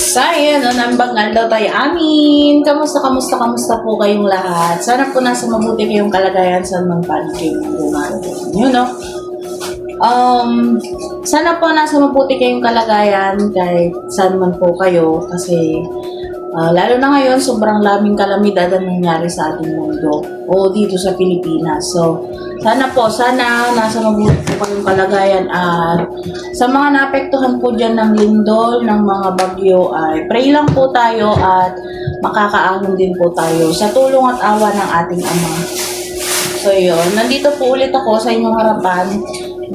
Sayan, nambanggal daw tayo amin. Kamusta po kayong lahat? Sana po nasa mabuti kayong kalagayan sa mga paligid ng gumagawa. Yun, no? Sana po nasa mabuti kayong kalagayan kahit saan man po kayo kasi lalo na ngayon sobrang laming kalamidad ang nangyari sa ating mundo o dito sa Pilipinas. So, sana nasa mabuti po kayong kalagayan at sa mga naapektuhan po dyan ng lindol, ng mga bagyo ay pray lang po tayo at makakaahon din po tayo sa tulong at awa ng ating Ama. So yun, nandito po ulit ako sa inyong harapan.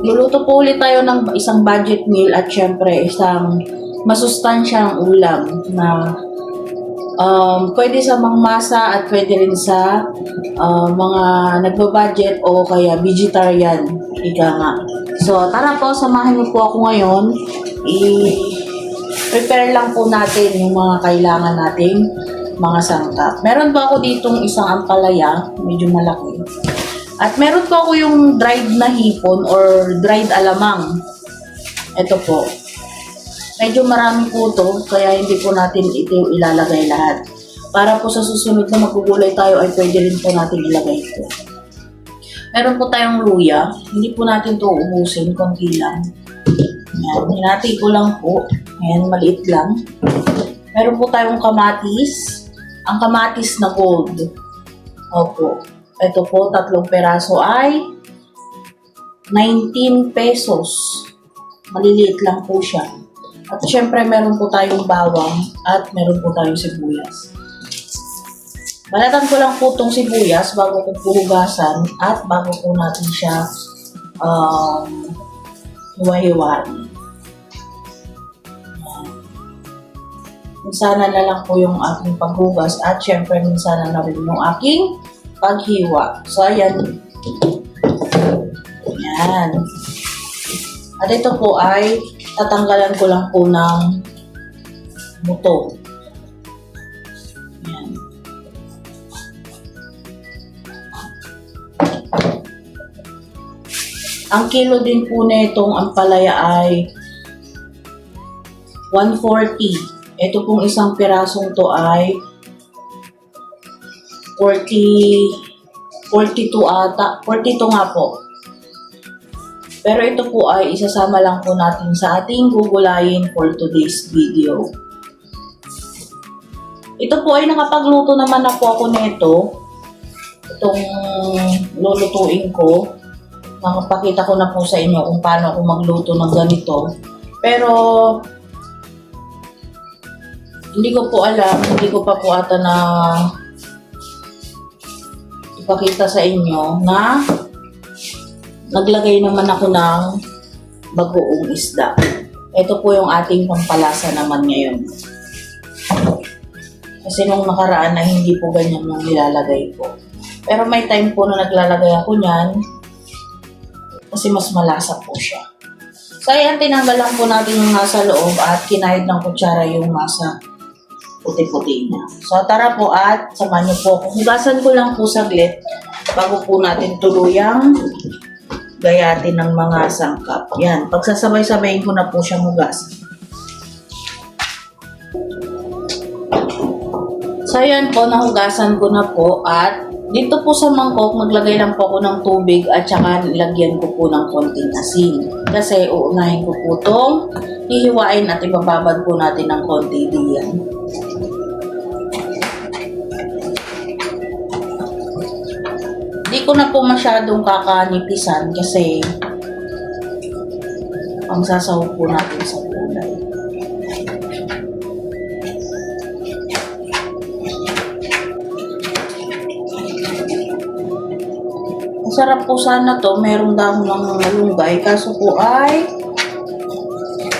Luluto po ulit tayo ng isang budget meal at syempre isang masustansyang ulam na pwede sa mangmasa at pwede rin sa mga nagbabudget o kaya vegetarian, ika nga. So tara po, samahan niyo po ako ngayon. I-prepare lang po natin yung mga kailangan nating mga sangkap. Meron po ako ditong isang ampalaya, medyo malaki. At meron po ako yung dried na hipon or dried alamang. Ito po. Medyo marami po ito, kaya hindi po natin ito ilalagay lahat. Para po sa susunod na magugulay tayo ay pwede rin po natin ilagay ito. Meron po tayong luya. Hindi po natin ito ubusin, konti lang. Ayan, hinati ko lang po. Ayan, maliit lang. Meron po tayong kamatis. Ang kamatis na gold. Opo. Ito po, 3 peraso ay 19 pesos. Maliliit lang po siya. At syempre, meron po tayong bawang at meron po tayong sibuyas. Balatan ko lang po itong sibuyas bago ko puhugasan at bago po natin siya hiwa-hiwain. Minsanan na lang po yung aking paghugas at syempre minsanan na rin yung aking paghiwa. So, ayan. Ayan. At ito po ay tatanggalan ko lang po ng buto. Ayan. Ang kilo din po na itong ampalaya ay 140. Ito pong isang pirasong to ay 42 ata. 42 nga po. Pero ito po ay isasama lang po natin sa ating gugulayin for today's video. Ito po ay nakapagluto naman na po ako nito. Itong lulutuin ko. Nakapakita ko na po sa inyo kung paano ako magluto ng ganito. Pero hindi ko po alam, hindi ko pa po ata na ipakita sa inyo na naglagay naman ako ng bagoong isda. Ito po yung ating pampalasa naman ngayon. Kasi nung nakaraan na hindi po ganyan yung nilalagay ko. Pero may time po na naglalagay ako niyan kasi mas malasa po siya. So ayan, tinanggal lang po natin yung nasa loob at kinahid ng kutsara yung nasa puti-puti niya. So tara po at samahan niyo po ako. Hugasan ko lang po saglit bago po natin tuluyang gayatin ng mga sangkap. Yan, pagsasabay-sabayin ko na po siyang hugasan. So ayan po, nahugasan ko na po at dito po sa mangkok, maglagay lang po ako ng tubig at saka lagyan ko po ng konting asin. Kasi uunahin ko po itong hihiwain at ibababad po natin ng konti diyan. Hindi ko na po masyadong kakanipisan kasi ang sasahog po natin sa gulay. Sarap po sana to, merong dahon ng malunggay, kaso po ay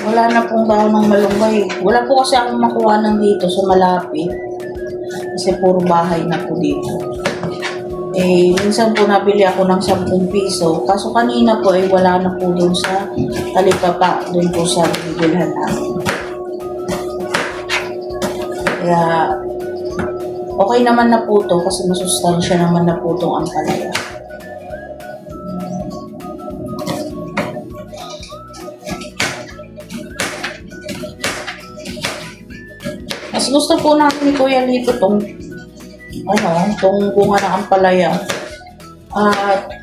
wala na pong dahon ng malunggay. Wala po kasi akong makuha ng dito sa malapit kasi puro bahay na po dito. Minsan po nabili ako ng 10 piso, kaso kanina po ay wala na po dun sa talipapa, dun po sa bibilhan namin. Kaya okay naman na po to kasi masustansya naman na po itong ampalaya. gusto po namin ni Kuya Lito tong bunga ng ampalaya.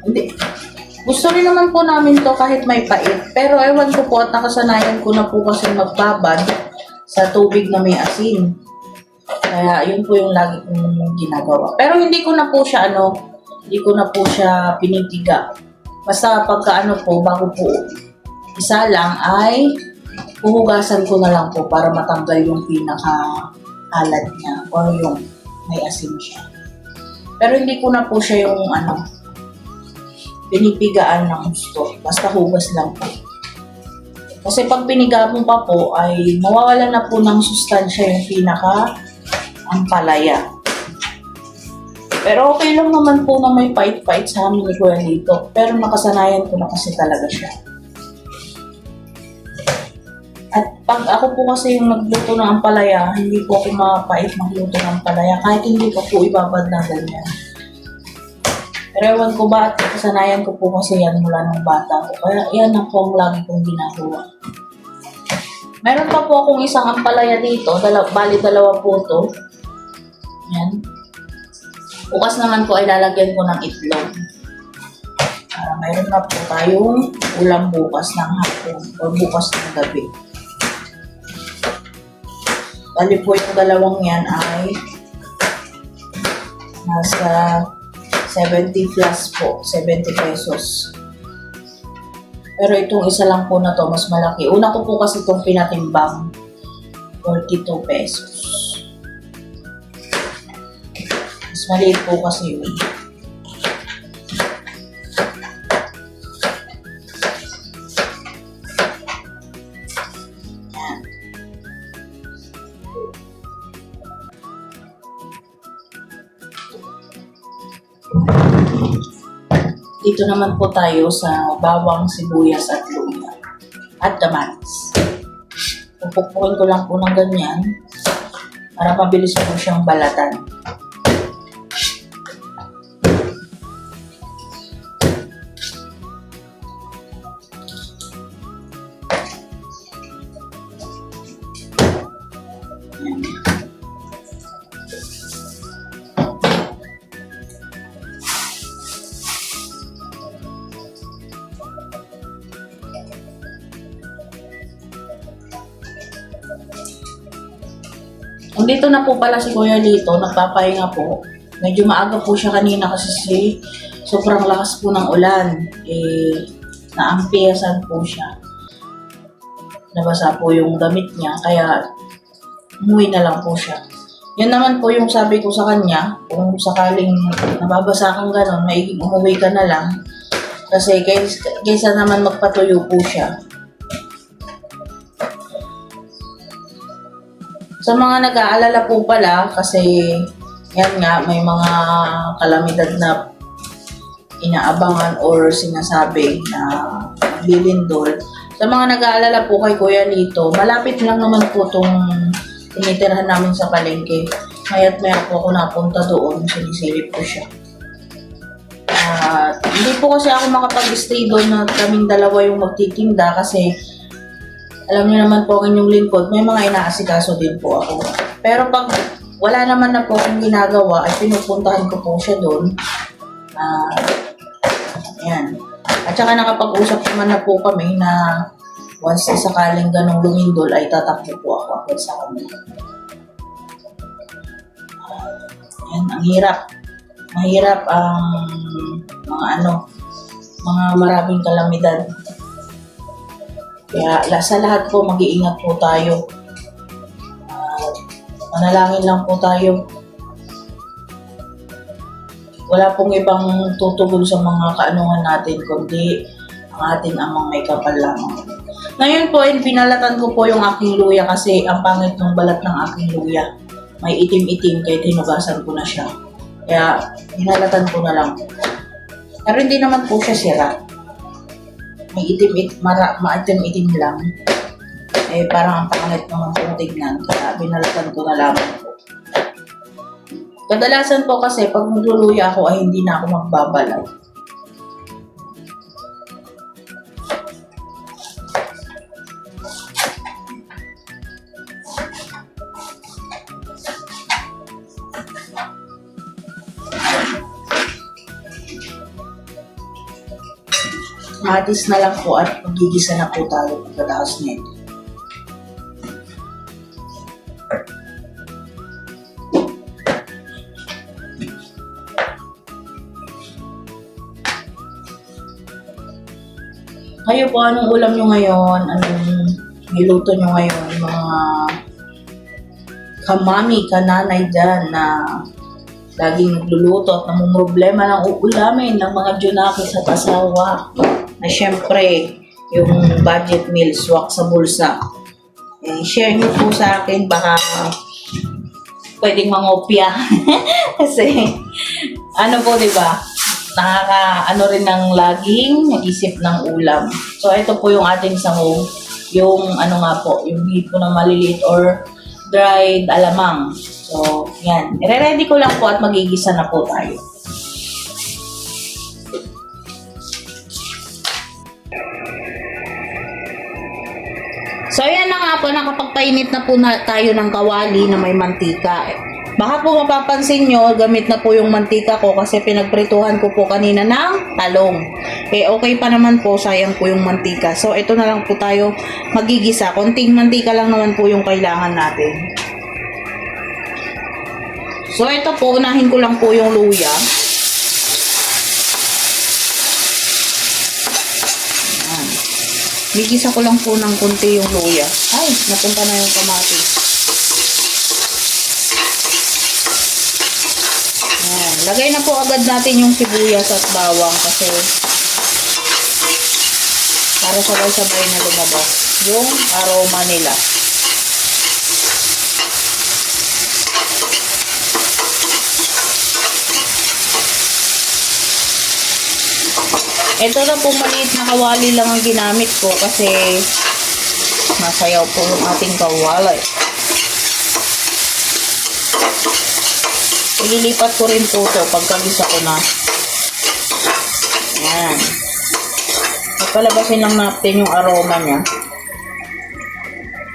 Hindi. Gusto rin naman po namin to kahit may pait. Pero ewan ko po at nakasanayan ko na po kasi magbabad sa tubig na may asin. Kaya yun po yung lagi kong ginagawa. Pero hindi ko na po siya pinipiga. Basta pagka bago po isa lang ay puhugasan ko na lang po para matanggal yung pinaka-alat niya or yung may asin siya. Pero hindi ko na po siya yung pinipigaan ng gusto. Basta hugas lang po. Kasi pag piniga mo pa po ay mawawala na po ng sustansya yung pinaka-ampalaya. Pero okay lang naman po na may pait-pait sa amin ni Kuya Lito. Pero nakasanayan ko na kasi talaga siya. At pag ako po kasi yung nagluto ng ampalaya, hindi po ako mapait magluto ng ampalaya kahit hindi ko po ibabad na ganyan. Pero ewan ko ba at kasanayan ko po kasi yan mula ng bata ko. Kaya yan ang po ang lagi kong ginagawa. Meron pa po akong isang ampalaya dito. Bali dalawa po to. Yan. Bukas naman po ay lalagyan ko ng itlog. Mayroon na po tayong ulam bukas ng hapon o bukas ng gabi. Bali po yung dalawang yan ay nasa 70 plus po, 70 pesos. Pero itong isa lang po na to, mas malaki. Una ko po kasi itong pinatimbang, 42 pesos. Mas maliit po kasi yun. Dito naman po tayo sa bawang, sibuyas at luya at kamatis. Pupukpukin ko lang po ng ganyan para mabilis po siyang balatan. Dito na po pala si Kuya Lito, nagpapahinga po. Medyo maaga po siya kanina kasi sobrang lakas po ng ulan. Naampiyasan po siya. Nabasa po yung damit niya, kaya umuwi na lang po siya. Yan naman po yung sabi ko sa kanya, kung sakaling nababasa kang gano'n, maiging umuwi ka na lang. Kasi kaysa naman magpatuyo po siya. Sa mga nag-aalala po pala, kasi yan nga, may mga kalamidad na inaabangan or sinasabi na lilindol. Sa mga nag-aalala po kay Kuya Lito, malapit lang naman po itong tinitirhan namin sa palengke. Maya't maya po ako napunta doon, sinisilip ko siya. Hindi po kasi ako makapag-stay doon na kaming dalawa yung magtitinda kasi alam niyo naman po ang inyong lingkod, may mga inaasikaso din po ako. Pero pag wala naman na po akong ginagawa, ay pinupuntahan ko po siya doon. Ayan. At saka nakapag-usap naman na po kami na once sakaling ganong lumindol, ay tatakbo po ako agad sa kanya. Ayan, ang hirap. Mahirap ang mga maraming kalamidad. Kaya sa lahat po, mag-iingat po tayo. Manalangin lang po tayo. Wala pong ibang tutugon sa mga kaanungan natin, kundi ang ating amang may kapal lamang. Ngayon po, pinalatan ko po yung aking luya kasi ang pangit ng balat ng aking luya. May itim-itim, kaya tinugasan ko na siya. Kaya, pinalatan ko na lang. Pero hindi naman po siya sira. May maitim-itim lang. Parang ang pangit naman kung tignan. Kaya binalatan ko na lamang po. Kadalasan po kasi pag magluluya ako ay hindi na ako magbabalay. kamatis na lang po at magigisa na po tayo pagkatapos nito. Kayo po, anong ulam nyo ngayon? Anong niluto nyo ngayon? Mga kamami, kananay dyan na laging nagluluto at namumroblema ng uulamin ng mga junakis at asawa. Na syempre, yung budget meal, swak sa bulsa. Share nyo po sa akin, baka pwedeng mangopya. Kasi, ano po, diba? Nakaka-ano rin ng laging isip ng ulam. So, ito po yung ating sahog. Yung ano nga po, yung hito na maliliit or dried alamang. So, yan. I-ready ko lang po at magigisa na po tayo. So, yan na nga po. Nakapagpainit na po tayo ng kawali na may mantika. Baka po mapapansin nyo, gamit na po yung mantika ko kasi pinagprituhan ko po kanina ng talong. Okay pa naman po, sayang po yung mantika. So, ito na lang po tayo magigisa. Konting mantika lang naman po yung kailangan natin. So, ito po, unahin ko lang po yung luya. Ayan. Bigisa ko lang po ng konti yung luya. Ay, napunta na yung kamatis. Ayan. Lagay na po agad natin yung sibuyas at bawang kasi para sabay-sabay na lumabas yung aroma nila. Ito na po maliit na kawali lang ang ginamit ko kasi masayaw po yung ating kawali. Ililipat ko rin po ito pagkagisa ko na. Ayan. Pagkalabasin lang natin yung aroma niya.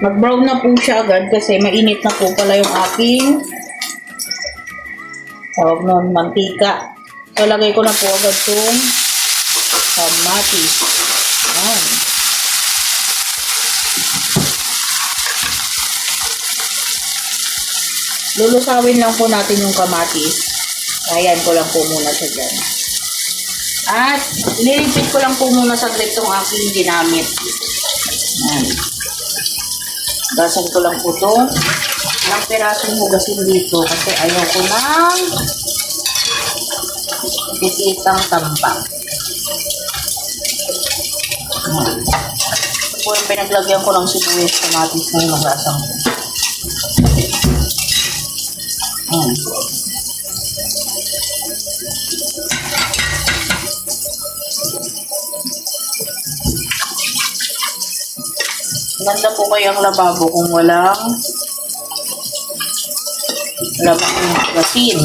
Mag-brown na po siya agad kasi mainit na po pala yung aking tawag nun, mantika. So, lagay ko na po agad itong kamatis. Ayan. Lulusawin lang po natin yung kamatis. Ayan ko lang po muna siya dyan. At nilipit ko lang po muna saglit itong aking ginamit. Ayan. Gasan ko lang po ito. Ilang pirasong hugasin dito kasi ayaw ko ng tititang tambak. Ito po yung pinaglagyan ko ng sibuyas, kamatis na yung nagasang ko. Ganda po kayang lababo kung walang gasin.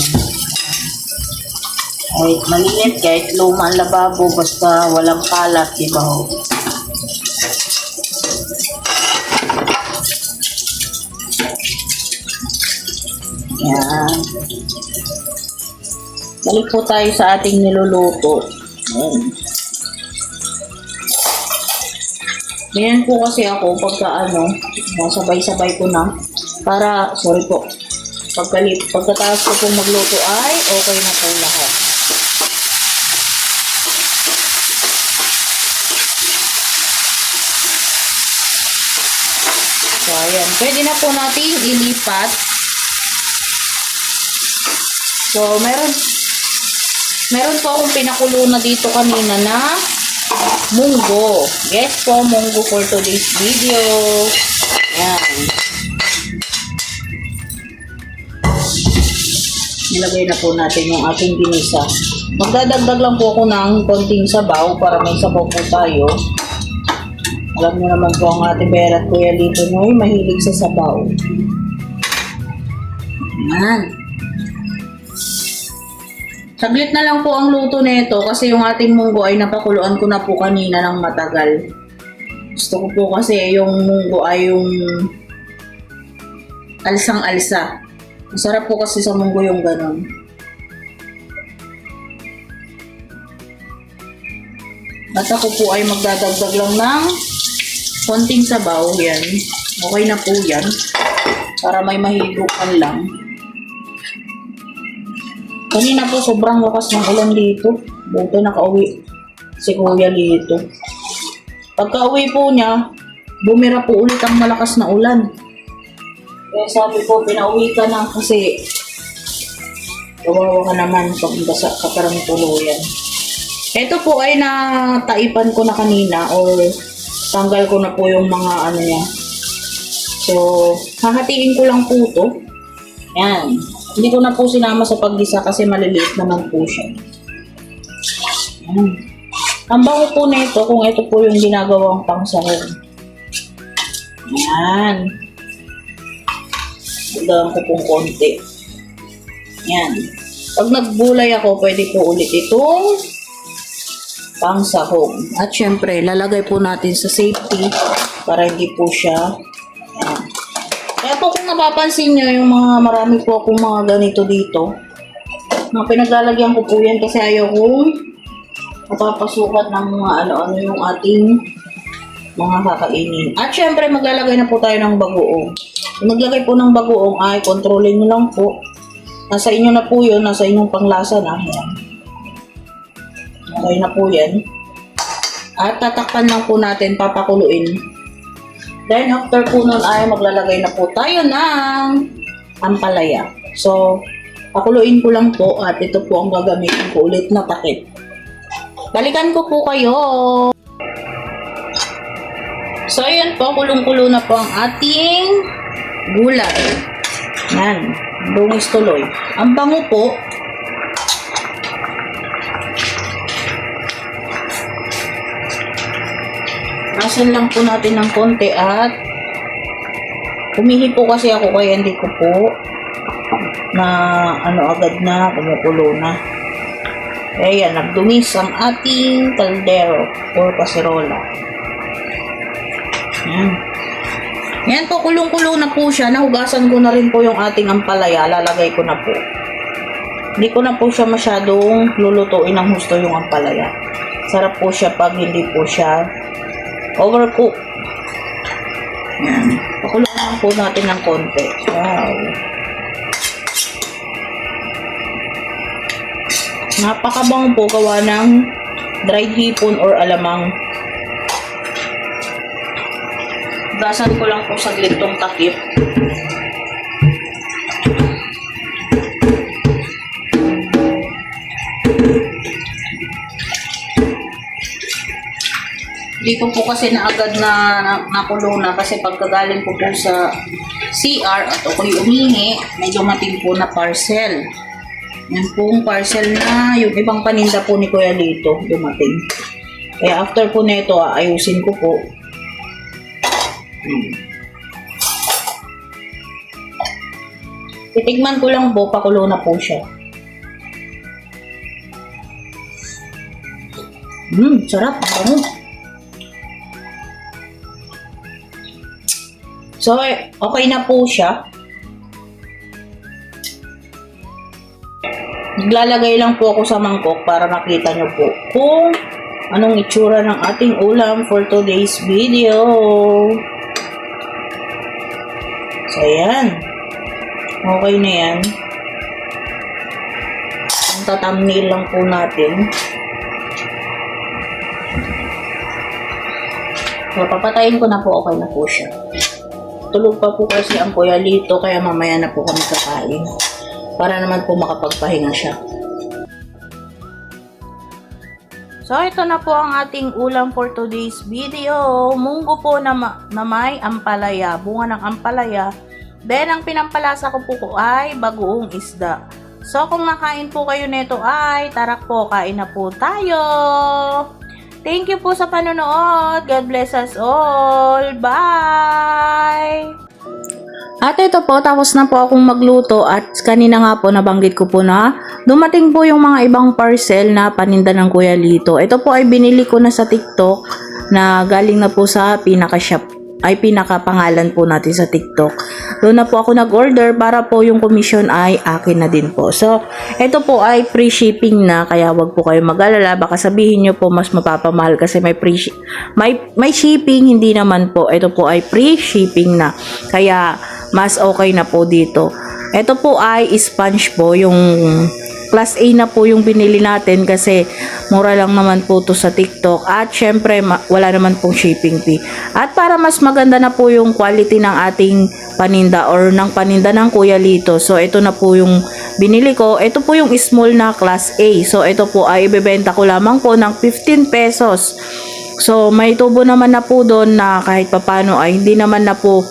Kahit maliit, kahit luma ang lababo, basta walang kalat, diba ho? Yan. Balik po tayo sa ating niluluto. Ayan. Ganyan po kasi ako pagka sabay-sabay ko na para, sorry po, pagkatapos ko pong magluto ay okay na po lahat. So, ayan. Pwede na po natin ilipat. So, meron po akong pinakulo na dito kanina na munggo. Yes po, munggo for today's video. Ayan. Nilagay na po natin yung ating ginisa. Magdadagdag lang po ako ng konting sabaw para may sabaw po tayo. Alam niyo naman po ang ating Bera at Kuya dito nyo, mahilig sa sabaw. Ayan. Saglit na lang po ang luto nito kasi yung ating munggo ay napakuluan ko na po kanina ng matagal. Gusto ko po kasi yung munggo ay yung alsang-alsa. Masarap po kasi sa munggo yung ganon. At ako po ay magdadagdag lang ng konting sabaw. Yan. Okay na po yan. Para may mahigupan lang. Kanina po sobrang lakas ng ulan dito. Buti nakauwi si Kuya dito. Pagka uwi po niya, bumira po ulit ang malakas na ulan. Kaya sabi ko, pinauwi ka na kasi kawawa ka naman pag basa ka parang tuluyan. Ito po ay nataipan ko na kanina or tanggal ko na po yung mga ano niya. So, hahatiin ko lang po ito. Yan. Hindi ko na po sinama sa paggisa kasi maliliit naman po siya. Yan. Ang bango po nito kung ito po yung ginagawang pangsahog. Yan. Dagdagan ko pong konti. Yan. Pag nagbulay ako, pwede po ulit itong pangsahog. At syempre, lalagay po natin sa safety para hindi po siya. Yan. Kaya po kung napapansin nyo, yung mga marami po akong mga ganito dito, mga pinaglalagyan ko po yan kasi ayaw kong mapapasukat ng mga ano-ano yung ating mga kakainin. At syempre, maglalagay na po tayo ng bagoong. Kung maglagay po ng bagoong ay kontrolin nyo lang po. Nasa inyo na po yun, nasa inyong panglasa na. Yan. Okay na po yan. At tatakpan lang po natin, papakuluin. Then, after po nun ay maglalagay na po tayo ng ampalaya. So, pakuluin ko lang po at ito po ang gagamitin ko ulit na takip. Balikan ko po kayo. So, ayan po, kulong-kulo na po ang ating gulay. Yan, bungis tuloy. Ang bango po. Asin lang po natin ng konti at humihi po kasi ako kaya hindi ko po na ano agad na kumukulo na. Ayan, nagdumis ang ating kaldero or kaserola. Yan. Yan po, kulong-kulo na po siya. Nahugasan ko na rin po yung ating ampalaya. Lalagay ko na po. Hindi ko na po siya masyadong lulutuin ng husto yung ampalaya. Sarap po siya pag hindi po siya overcook. Yan. Pakuloan lang po natin ng konti. Wow. Napakabang po gawa ng dried hipon or alamang. Gasan ko lang po saglit tong takip. Dito po kasi na agad na nakulo na kasi pagkagaling ko po sa CR at ako'y umihi, may dumating po na parcel. Yan pong parcel na yung ibang paninda po ni Kuya dito dumating. Kaya after po nito, ayusin ko po. Titigman ko lang po, pakulo na po siya. Sarap. Bango. So, okay na po siya. Naglalagay lang po ako sa mangkok para makita nyo po kung anong itsura ng ating ulam for today's video. So, ayan. Okay na yan. Ang thumbnail lang po natin. So, papatayin ko na po. Okay na po siya. Tulog pa po kasi ang Kuya Lito, kaya mamaya na po kami kakain. Para naman po makapagpahinga siya. So, ito na po ang ating ulam for today's video. Munggo po na may ampalaya. Bunga ng ampalaya. Then, ang pinampalasa ko po ay bagoong isda. So, kung nakain po kayo nito ay, tarak po, kain na po tayo. Thank you po sa panonood. God bless us all. Bye! At ito po, tapos na po akong magluto at kanina nga po nabanggit ko po na dumating po yung mga ibang parcel na paninda ng Kuya Lito. Ito po ay binili ko na sa TikTok na galing na po sa pinaka-shop ay pinakapangalan po natin sa TikTok. Doon na po ako nag-order para po yung commission ay akin na din po. So, ito po ay free shipping na, kaya wag po kayo mag-alala. Baka sabihin nyo po mas mapapamahal kasi may shipping, hindi naman po. Ito po ay free shipping na. Kaya mas okay na po dito. Ito po ay sponge po, yung Class A na po yung binili natin kasi mura lang naman po to sa TikTok at syempre wala naman pong shipping fee. At para mas maganda na po yung quality ng ating paninda or ng paninda ng Kuya Lito. So ito na po yung binili ko. Ito po yung small na Class A. So ito po ay ibebenta ko lamang po ng 15 pesos. So may tubo naman na po doon na kahit papano ay hindi naman na po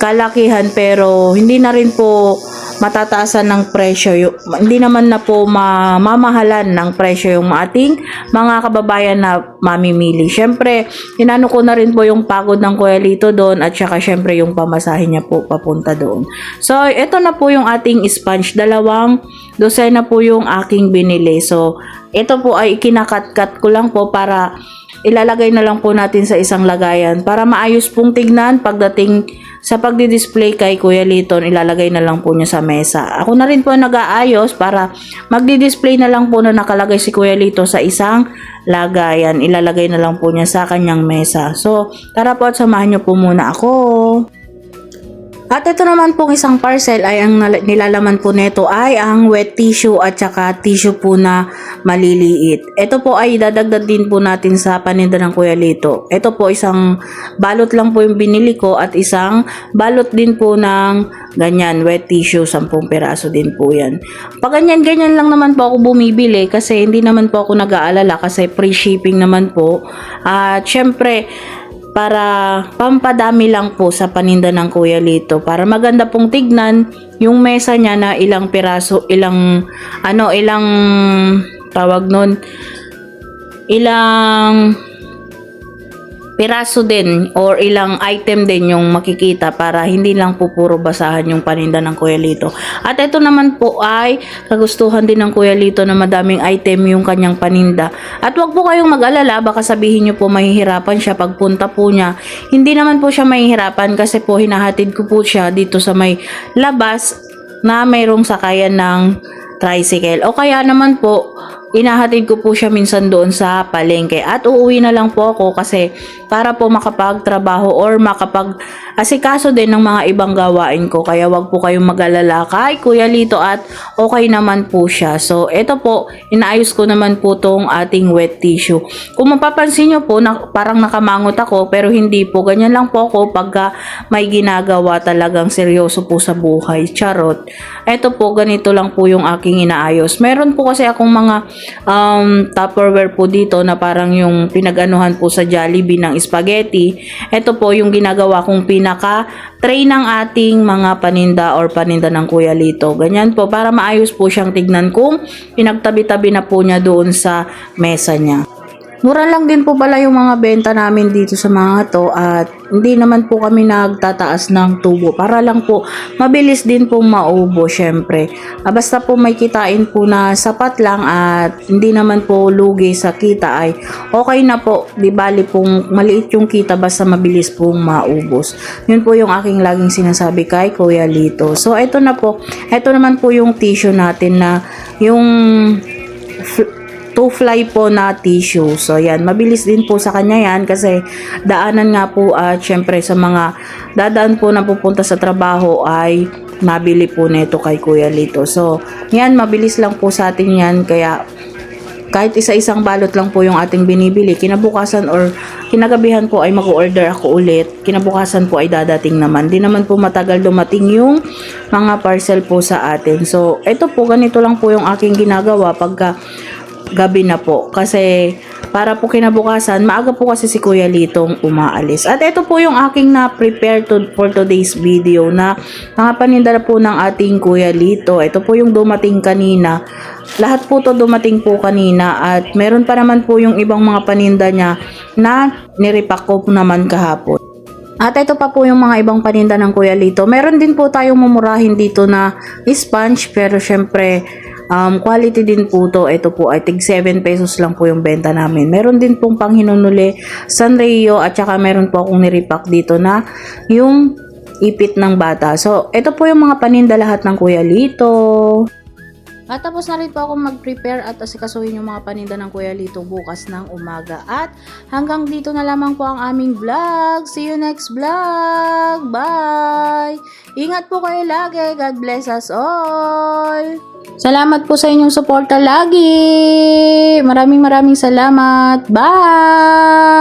kalakihan pero hindi na rin po matataasan ng presyo, hindi naman na po mamahalan ng presyo yung ating mga kababayan na mamimili. Syempre, inano ko na rin po yung pagod ng Kuya Lito doon at saka syempre yung pamasahe niya po papunta doon. So, ito na po yung ating sponge. 2 dosena po yung aking binili. So, ito po ay kinakat-cut ko lang po para ilalagay na lang po natin sa isang lagayan para maayos pong tignan pagdating sa pagdi-display kay Kuya Lito. Ilalagay na lang po niya sa mesa. Ako na rin po nag-aayos para magdi-display na lang po na nakalagay si Kuya Lito sa isang lagayan. Ilalagay na lang po niya sa kanyang mesa. So, tara po at samahan niyo po muna ako. At ito naman pong isang parcel ay ang nilalaman po nito ay ang wet tissue at saka tissue po na maliliit. Ito po ay dadagdag din po natin sa paninda ng Kuya Lito. Ito po isang balot lang po yung binili ko at isang balot din po ng ganyan wet tissue, 10 piraso din po yan. Pag ganyan lang naman po ako bumibili kasi hindi naman po ako nag-aalala kasi free shipping naman po. At syempre para pampadami lang po sa paninda ng Kuya Lito para maganda pong tignan yung mesa niya na ilang piraso, ilang tawag nun, ilang piraso din or ilang item din yung makikita para hindi lang po puro basahan yung paninda ng Kuya Lito. At ito naman po ay kagustuhan din ng Kuya Lito na madaming item yung kanyang paninda. At wag po kayong mag-alala, baka sabihin nyo po mahihirapan siya pagpunta po niya. Hindi naman po siya mahihirapan kasi po hinahatid ko po siya dito sa may labas na mayroong sakayan ng tricycle. O kaya naman po inahatid ko po siya minsan doon sa palengke at uuwi na lang po ako kasi para po makapagtrabaho or makapag-asikaso din ng mga ibang gawain ko. Kaya wag po kayong mag-alala kay Kuya Lito at okay naman po siya. So ito po, inaayos ko naman po tong ating wet tissue. Kung mapapansin nyo po, parang nakamangot ako pero hindi po. Ganyan lang po ako pagka may ginagawa talagang seryoso po sa buhay. Charot. Ito po, ganito lang po yung aking inaayos. Meron po kasi akong mga Tupperware po dito na parang yung pinag-anuhan po sa Jollibee ng spaghetti. Ito po yung ginagawa kong pinaka tray ng ating mga paninda or paninda ng Kuya Lito. Ganyan po para maayos po siyang tignan kung pinagtabi-tabi na po niya doon sa mesa niya. Mura lang din po pala yung mga benta namin dito sa mga to at hindi naman po kami nagtataas ng tubo para lang po mabilis din po maubo syempre. Basta po may kitain po na sapat lang at hindi naman po lugi sa kita ay okay na po. Di bali pong maliit yung kita basta mabilis pong maubos. Yun po yung aking laging sinasabi kay Kuya Lito. So ito na po. Ito naman po yung tissue natin na yung 2-fly po na tissue. So yan, mabilis din po sa kanya yan kasi daanan nga po at syempre sa mga dadaan po na pupunta sa trabaho ay mabili po nito kay Kuya Lito. So yan, mabilis lang po sa atin yan kaya kahit isa-isang balot lang po yung ating binibili, kinabukasan or kinagabihan po ay mag-order ako ulit, kinabukasan po ay dadating naman. Di naman po matagal dumating yung mga parcel po sa atin. So ito po, ganito lang po yung aking ginagawa pagka gabi na po kasi para po kinabukasan maaga po kasi si Kuya Litong umaalis. At ito po yung aking na-prepare for today's video na mga paninda po ng ating Kuya Lito. Ito po yung dumating kanina. Lahat po to dumating po kanina at meron pa naman po yung ibang mga paninda niya na nirepack ko naman kahapon. At ito pa po yung mga ibang paninda ng Kuya Lito. Meron din po tayong mumurahin dito na sponge pero syempre Quality din po to. Ito po ay tig 7 pesos lang po yung benta namin. Meron din pong panghinunuli Sanrio at saka meron po akong nirepack dito na yung ipit ng bata. So, ito po yung mga paninda lahat ng Kuya Lito. At tapos na rin po ako mag-prepare at asikasuhin yung mga paninda ng Kuya Lito bukas ng umaga. At hanggang dito na lamang po ang aming vlog. See you next vlog. Bye! Ingat po kayo lagi. God bless us all. Salamat po sa inyong suporta lagi. Maraming salamat. Bye!